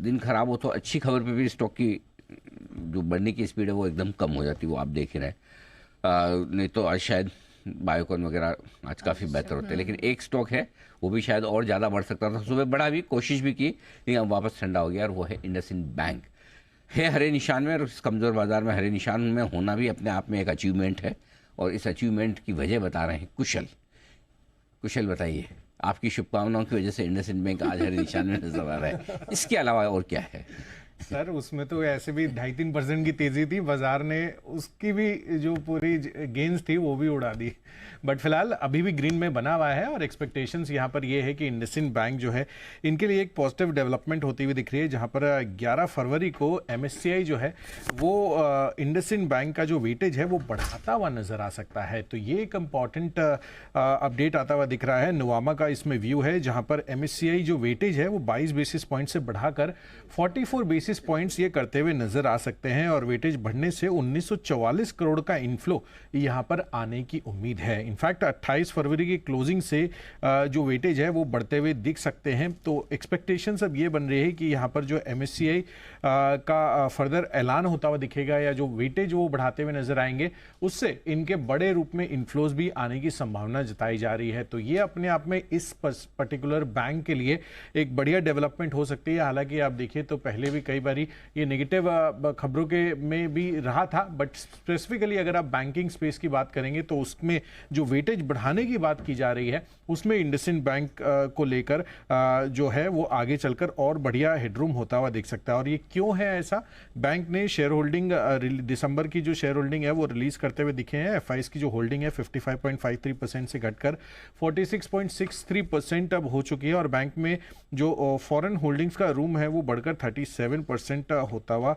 दिन खराब हो तो अच्छी खबर पे भी स्टॉक की जो बढ़ने की स्पीड है वो एकदम कम हो जाती है, वो आप देख ही रहे हैं। नहीं तो आज शायद बायोकॉन वगैरह आज काफ़ी अच्छा। बेहतर होते हैं, लेकिन एक स्टॉक है वो भी शायद और ज़्यादा बढ़ सकता था, सुबह बढ़ा भी, कोशिश भी की, लेकिन अब वापस ठंडा हो गया, और वो है इंडसइंड बैंक। है हरे निशान में, और इस कमज़ोर बाजार में हरे निशान में होना भी अपने आप में एक अचीवमेंट है, और इस अचीवमेंट की वजह बता रहे हैं कुशल। कुशल बताइए, आपकी शुभकामनाओं की वजह से इंडसइंड बैंक आज हरे निशान में नजर आ रहा है, इसके अलावा और क्या है? सर उसमें तो ऐसे भी 2.5-3% की तेजी थी, बाजार ने उसकी भी जो पूरी गेंस थी वो भी उड़ा दी। बट फिलहाल अभी भी ग्रीन में बना हुआ है, और एक्सपेक्टेशंस यहाँ पर ये है कि इंडसइंड बैंक जो है इनके लिए एक पॉजिटिव डेवलपमेंट होती हुई दिख रही है, जहाँ पर 11 फरवरी को एमएससीआई जो है वो इंडसइंड बैंक का जो वेटेज है वो बढ़ाता हुआ नजर आ सकता है। तो ये एक इंपॉर्टेंट अपडेट आता हुआ दिख रहा है। नोवामा का इसमें व्यू है, जहाँ पर एमएससीआई जो वेटेज है वो 22 बेसिस पॉइंट से बढ़ाकर 44 बेसिस पॉइंट्स ये करते हुए नजर आ सकते हैं, और वेटेज बढ़ने से 1944 करोड़ का इनफ्लो यहां पर आने की उम्मीद है। इनफैक्ट 28 फरवरी की क्लोजिंग से जो वेटेज है वो बढ़ते हुए दिख सकते हैं। तो एक्सपेक्टेशंस अब ये बन रही है कि यहां पर जो एमएससीआई का फर्दर ऐलान होता हुआ दिखेगा, या जो वेटेज वो बढ़ाते हुए नजर आएंगे, उससे इनके बड़े रूप में इनफ्लोज भी आने की संभावना जताई जा रही है। तो ये अपने आप में इस पर्टिकुलर बैंक के लिए एक बढ़िया डेवलपमेंट हो सकती है। हालांकि आप देखिए तो पहले भी कई बारी ये नेगेटिव खबरों के में भी रहा था, बट स्पेसिफिकली अगर आप बैंकिंग स्पेस की बात करेंगे तो उसमें जो वेटेज बढ़ाने की बात की जा रही है, उसमें इंडसइंड बैंक को लेकर जो है वो आगे चलकर और बढ़िया हेडरूम होता हुआ दिख सकता है। और ये क्यों है ऐसा? बैंक ने शेयर होल्डिंग दिसंबर की जो शेयर होल्डिंग है वो रिलीज करते हुए दिखे हैं। एफआईएस की जो होल्डिंग है 55.53% से घटकर 46.63% अब हो चुकी है, और बैंक में जो फॉरेन होल्डिंग्स का रूम है वो बढ़कर 37% होता हुआ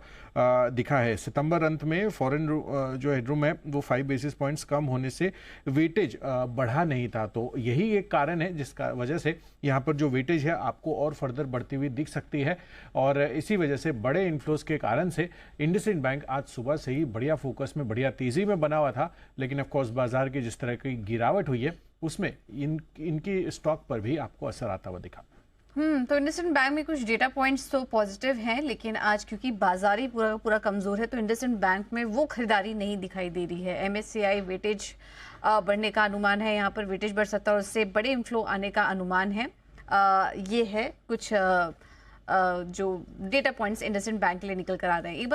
दिखा है। सितंबर अंत में फॉरेन जो हेडरूम है वो 5 बेसिस पॉइंट्स कम होने से वेटेज बढ़ा नहीं था। तो यही एक कारण है जिसका वजह से यहाँ पर जो वेटेज है आपको और फर्दर बढ़ती हुई दिख सकती है, और इसी वजह से बड़े इन्फ्लोज के कारण से इंडसइंड बैंक आज सुबह से ही बढ़िया फोकस में, बढ़िया तेजी में बना हुआ था। लेकिन ऑफकोर्स बाजार की जिस तरह की गिरावट हुई है उसमें इनकी स्टॉक पर भी आपको असर आता हुआ दिखा। तो इंडसइंड बैंक में कुछ डेटा पॉइंट्स तो पॉजिटिव हैं, लेकिन आज क्योंकि बाजार ही पूरा पूरा कमजोर है तो इंडसइंड बैंक में वो खरीदारी नहीं दिखाई दे रही है। एमएससीआई वेटेज बढ़ने का अनुमान है, यहाँ पर वेटेज बढ़ सकता है और उससे बड़े इन्फ्लो आने का अनुमान है। ये है कुछ जो डेटा पॉइंट्स इंडसइंड बैंक के लिए निकल कर आ रहे हैं। एक बार